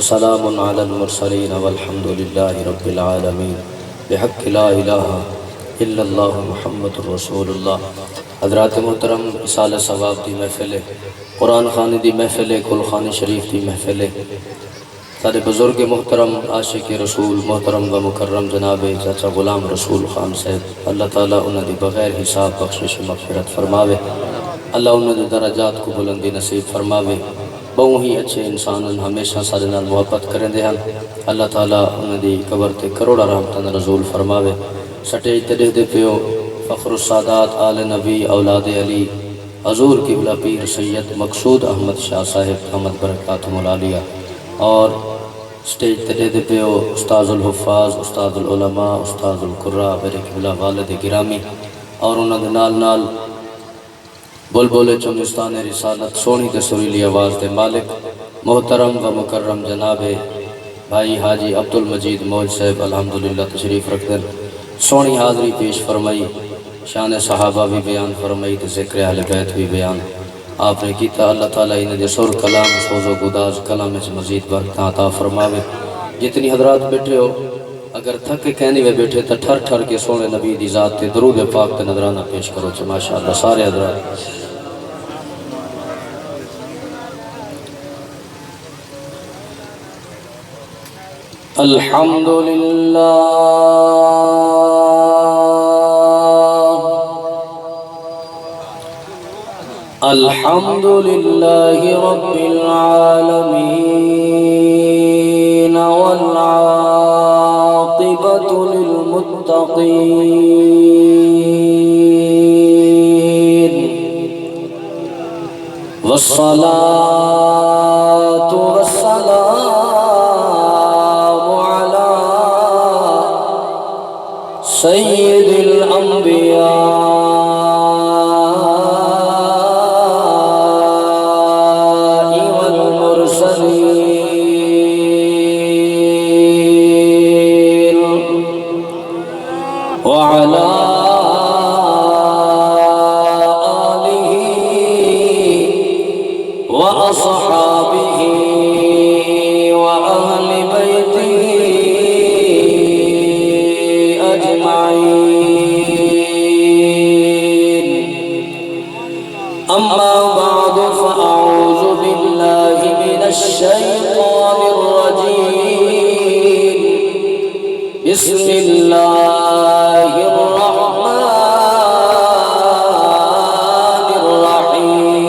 سلام علی المرسلین والحمد للہ رب العالمین بحق لا الہ الا اللہ محمد رسول اللہ۔ حضرات محترم، اصال ثواب دی محفل ہے، قرآن خانی دی محفل ہے، کل خانی شریف دی محفل ہے۔ سارے بزرگ محترم عاشق رسول محترم و مکرم جناب چاچا غلام رسول خان صاحب، اللہ تعالیٰ انہوں دی بغیر حساب بخشش مغفرت فرماوے، اللہ انہوں دی درجات کو بلندی نصیب فرماوے۔ بہت ہی اچھے انسان ہمیشہ سارے نال محبت کریں دے ہن، اللہ تعالیٰ انہوں دی قبر تے کروڑا رحمتاں نزول فرماوے۔ سٹیج تے دے پیو فخر السادات آل نبی اولاد علی حضور قبلہ پیر سید مقصود احمد شاہ صاحب احمد برکاتہ العالیہ، اور سٹیج تے دے پیو استاذ الحفاظ، استاذ العلماء، استاذ القراء میرے قبلہ والد گرامی، اور انہوں دے نال نال بلبل چنگستان رسالت سونی تے سریلی آواز دے مالک محترم و مکرم جناب بھائی حاجی عبدالمجید موج صاحب الحمدللہ تشریف رکھ دیں، سونی حاضری پیش فرمائی، شان صحابہ بھی بیان فرمائی تے ذکر اہل بیت بھی بیان آپ نے کیتا۔ اللہ تعالیٰ انہیں دے سور کلام سوز و گداز کلام اچھ مزید برکتاں عطا فرماوے۔ جتنی حضرات بیٹھے ہو اگر تھک کے کہنی میں بیٹھے تا ٹھر ٹھر کے سونے نبی دی ذات تے درود پاک تے نظرانہ پیش کرو چھے ماشاءاللہ سارے حضرات۔ الحمدللہ الحمدللہ رب العالمین والعاقبۃ للمتقین والصلاة والسلام على سید الانبیاء وعلى آله وأصحابه وأهل بيته أجمعين، أما بعد فأعوذ بالله من الشيطان الرجيم، بسم الله الرحمن الرحيم،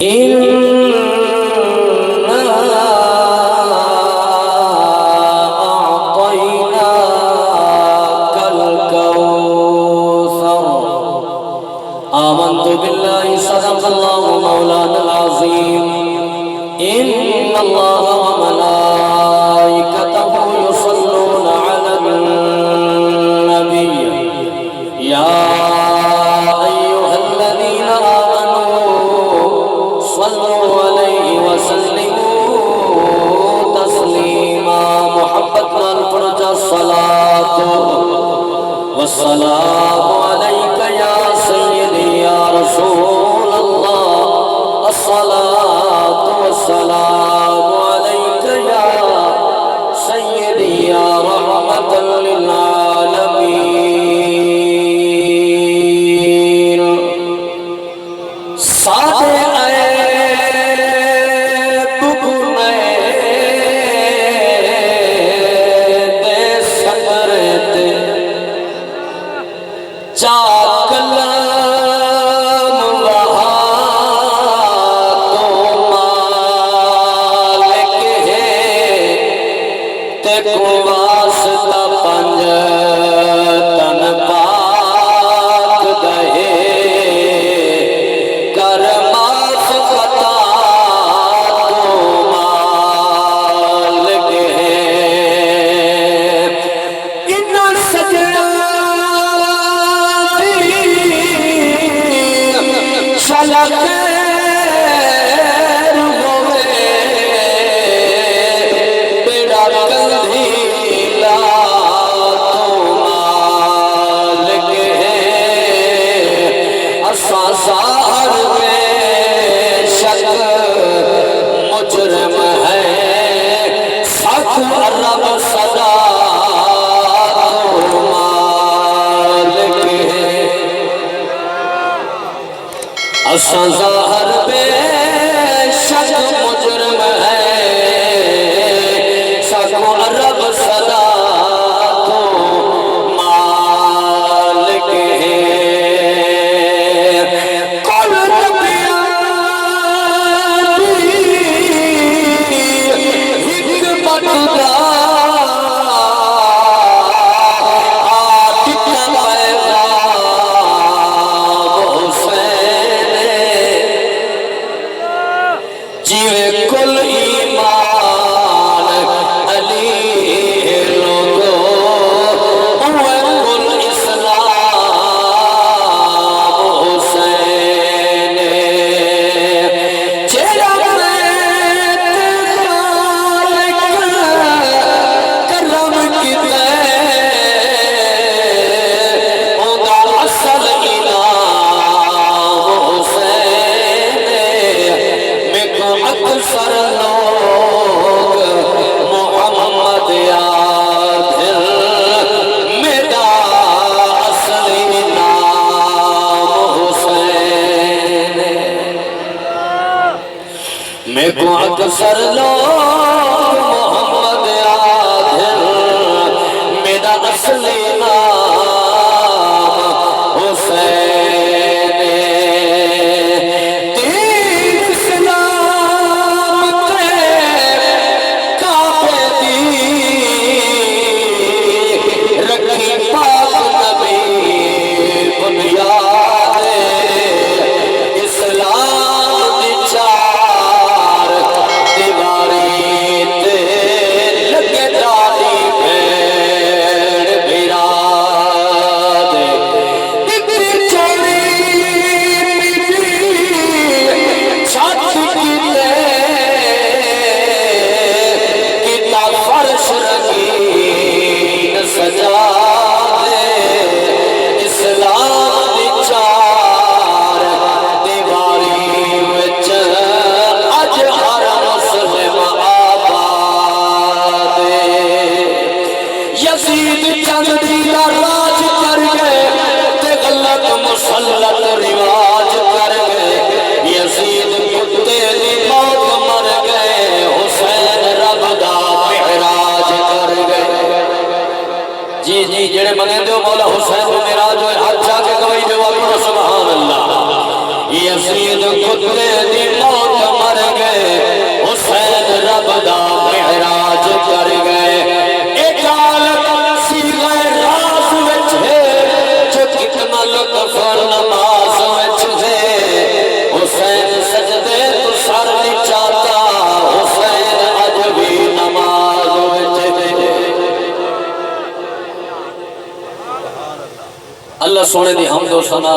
إنا أعطيناك الكوثر، آمنت بالله صدق الله مولانا العظيم، إن الله وملائكته يصلون على النبي، يا أيها الذين آمنوا صلوا عليه وسلموا تسليما، محبتنا الفرجة الصلاة والسلام عليك يا سيدي يا رسول الله، الصلاة والسلام عليك يا سيدي يا رحمة للعالمين، ساتھ اے بکنے دے سکرتے چاکل واسطہ پنج تن پاک دہے کر معاف خطا تو مالک ہے، ان سجدہ دی شلق لا اساں ظاہر بے شک مجرم ہے ساکو عرب صدا تو مالک ہے کل نبیان دی حکمت دا اکثر لوگ محمد عادل میرا اصلی نام حسین دین اسلام تے کعبے دی رکھی پاک نبی بنیاد اسلام دی چار دیواری تے لگے داری بھیڑ بھیراد اتنی چوری پیٹی چھت کیتے کتا فرش رنگین سجا دے اسلام دی چار دیواری وچ اج ہر مسلم آباد یزید چند دیلا راج کر گئے تے غلط مسلط رواج کر گئے یزید کتے دی موت مر گئے حسین رب دا معراج کر گئے جی جڑے منے دو مولا حسین و معراج ہوئے ہاتھ جا کے گواہی دو اپنا سبحان اللہ یزید کتے دی موت مر گئے حسین رب دا معراج کر گئے ایک حالت سیغہ راز وچ ہے جو کتنا لطف نماز وچ ہے حسین سجدے تو سر نہیں چاہتا حسین اج بھی نماز وچ ہے اللہ سونے دی حمد و ثنا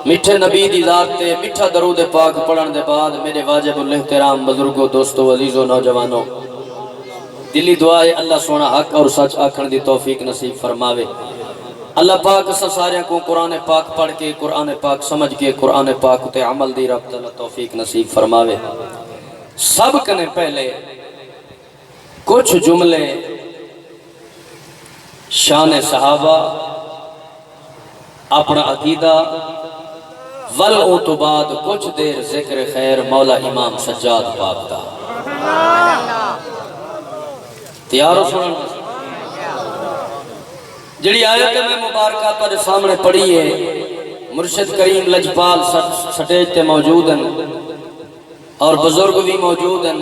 میٹھے نبی دی ذات تے میٹھا درود پاک پڑھن دے بعد میرے واجب الاحترام بزرگوں دوستوں عزیزوں نوجوانوں دلی دعائے اللہ سونا حق اور سچ آکھن دی توفیق نصیب فرماوے اللہ پاک سارے کو قرآن پاک پڑھ کے قرآن پاک سمجھ کے قرآن پاک تے عمل دی رب تعالی توفیق نصیب فرماوے سب کنے پہلے کچھ جملے شان صحابہ اپنا عقیدہ ول تو بعد کچھ دیر ذکر خیر مولا امام سجاد پاک دا تیار ہو سنن جڑی آیت میں مبارکہ تھوڑے سامنے پڑھی ہے مرشد کریم لجپال سٹیج تے موجود ہیں اور بزرگ بھی موجود ہیں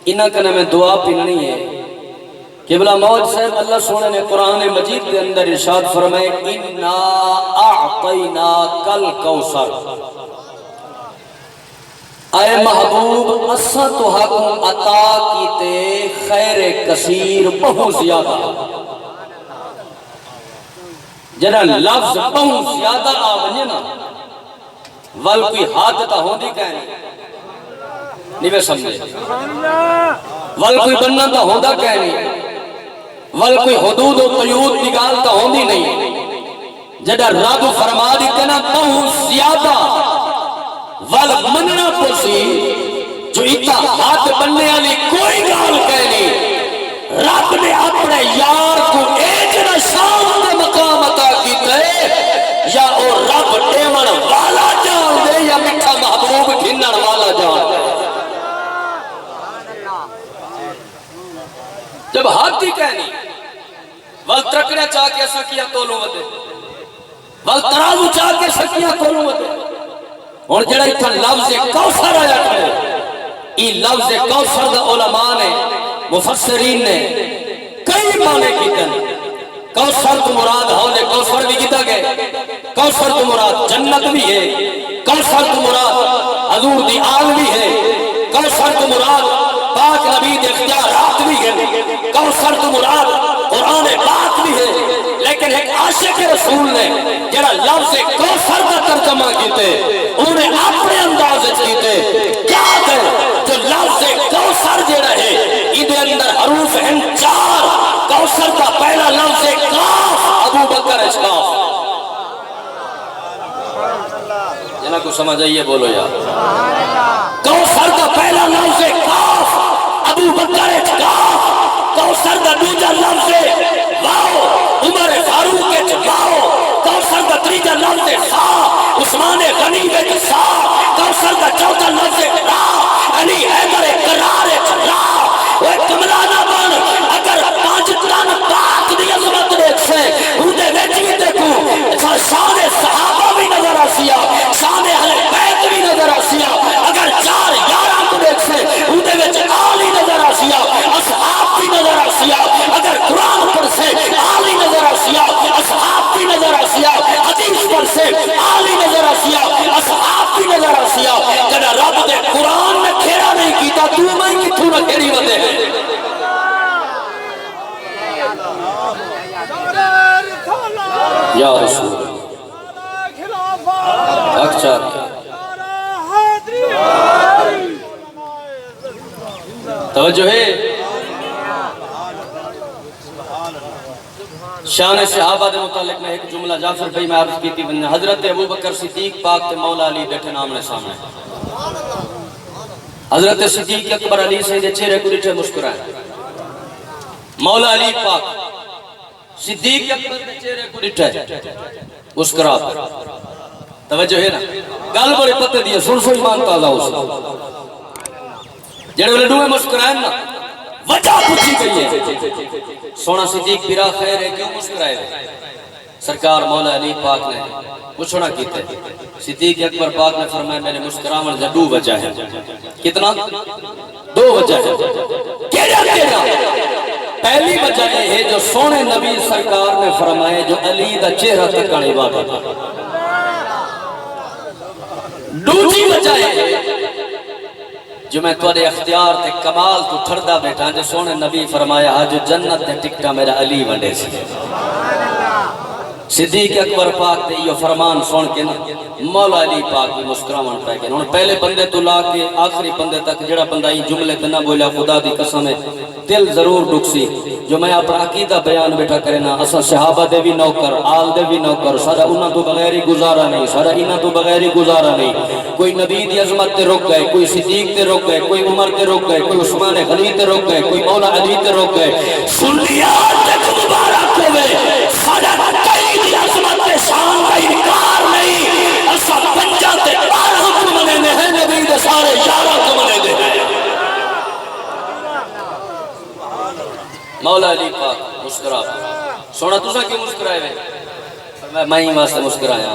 انہاں کنے میں دعا پڑھنی ہے قبلہ موج صاحب اللہ سونے نے قرآن مجید کے اندر ارشاد فرمائے اِنَّا أَعْطَيْنَاكَ الْكَوْثَرَ اے محبوب اساں تو حکم عطا کیتے خیر کثیر بہت زیادہ جنہا لفظ بہت زیادہ آونی نا ول کوئی ہاتھ تا ہوندی کہنے نہیں میں سمجھے ول کوئی بننا تا ہوندا کہنے ول کوئی حدود و قیود نگالتا ہوندی نہیں جڑا رب فرما دیتے نا بہت زیادہ ول مننا پوسی جو اتنا ہاتھ بننے والی کوئی گال کہنی رب نے اپنے یار کو ایک نہ شان کا مقام عطا کیتا ہے یا او رب ٹیمن والا گھنن والا جان ہے۔ جب ہاتھی کہنی ول ترکڑے چاہ کے سکیا تولوں ودے ول ترازو چاہ کے سکیا تولوں ودے اور جڑا اتھا لفظ کوثر آیا کرے یہ لفظ کوثر دا علماء نے مفسرین نے کئی معنی کیتے ہیں۔ کوثر تو مراد حوض کوثر بھی کیتا گئے، کوثر تو مراد جنت بھی ہے، کوثر تو مراد حضور دی آل بھی ہے، کوثر تو مراد پاک نبی دے اختیارات بھی ہے، کوثر تو مراد قرآن پاک بھی ہے۔ لیکن ایک عاشق رسول نے جڑا لفظ کوثر کا ترجمہ کیتے انہیں اپنے انداز کیتے کیا ہے جو لفظ کوثر جڑا ہے ادھے اندر حروف ہیں 4۔ کوثر کا پہلا لفظ کاف، ابو بکر اشکاف، جنہاں کو سمجھ آئیے بولو یار، کوثر کا پہلا لفظ کاف، ابو بکر اشکاف۔ کوثر کا دوجا لفظ واو، عمر فاروق کے واو۔ کوثر کا تیجا لفظ سا، عثمان غنی کے سا۔ کوثر کا چوتھا لفظ را، علی حیدر قرار را۔ وہ کملہ نہ بن اگر 5 ٹن پاک دی عظمت دیکھ سے اندے ویچ بھی دیکھوں شان صحابہ بھی نظر آسیا، شان اہل بیت بھی نظر آسیا۔ اگر 4 11 کو دیکھ سے اندے ویچ آلی نظر آسیا، اصحاب بھی نظر آسیا۔ اگر قرآن پر سے آلی نظر آسیا، اصحاب بھی نظر آسیا۔ حدیث پر سے آلی نظر آسیا، اصحاب بھی نظر آسیا۔ جنہا رب دے قرآن نے کھیرا نہیں کیتا تو میں کی تو نہ کھیری ودے ہیں۔ یا رسول اکچار توجہ ہے۔ شان صحابہ دے متعلق میں ایک جملہ جعفر بھائی میں عرض کی تھی، حضرت ابو بکر صدیق پاک تے مولا علی بیٹھے نامنے سامنے، حضرت صدیق اکبر علی سے یہ چہرے کو ڈٹھے مسکرائے، مولا علی پاک صدیق اکبر کے چہرے کو ڈٹھے مسکرا۔ توجہ ہے نا، گل بڑے پتے دیئے سن سن ایمان تازہ ہو سکتا جڑے والے ڈوئے مسکرائے نا وجہ پوچھی گئی ہے۔ سونا صدیق پیرا خیر ہے کیوں مسکرائے؟ سرکار مولا علی پاک نے پوچھنا کیتے، صدیق اکبر پاک نے فرمایا میں نے مسکراون جا 2 وجہ ہے۔ کتنا؟ 2 وجہ ہے۔ کیڑا؟ پہلی وجہ یہ ہے جو سونے نبی سرکار نے فرمائے جو علی دا چہرہ تکن عبادت۔ دوسری وجہ ہے جو میں تھوڑے اختیار تے کمال تو تھردہ بیٹھا جو سونے نبی فرمایا آج جنت تے ٹکٹا میرا علی ونڈے سے۔ صدیق اکبر پاک تے یہ فرمان سن کے نا مولا علی پاک بھی مسکراون پہ گئے۔ انہوں پہلے بندے تو لا کے آخری بندے تک جڑا بندہ یہ جملے تے نہ بولا خدا دی قسم ہے دل ضرور ڈکسی جو میں اپنا عقیدہ بیان بیٹھا کرے نا اسا صحابہ دے بھی نوکر آل دے بھی نوکر سارا انہاں تو بغیر ہی گزارا نہیں، سارا انہاں تو بغیر ہی گزارا نہیں۔ کوئی نبی دی عظمت تے رک گئے، کوئی صدیق تے رک گئے، کوئی عمر تے رک گئے، کوئی عثمان غنی تے رک گئے، کوئی مولا علی تے رک گئے۔ سنیات تک مبارک ہوئے سارا کئی دی عظمت تے شان کا انکار نہیں، اسا 50 تے 12 کو منے ہیں نبی دے سارے 11 کو منے دے ہیں۔ مولا علی پاک مسکرا سونا تسا کیوں مسکرائے میں ہی واسطے مسکرایا۔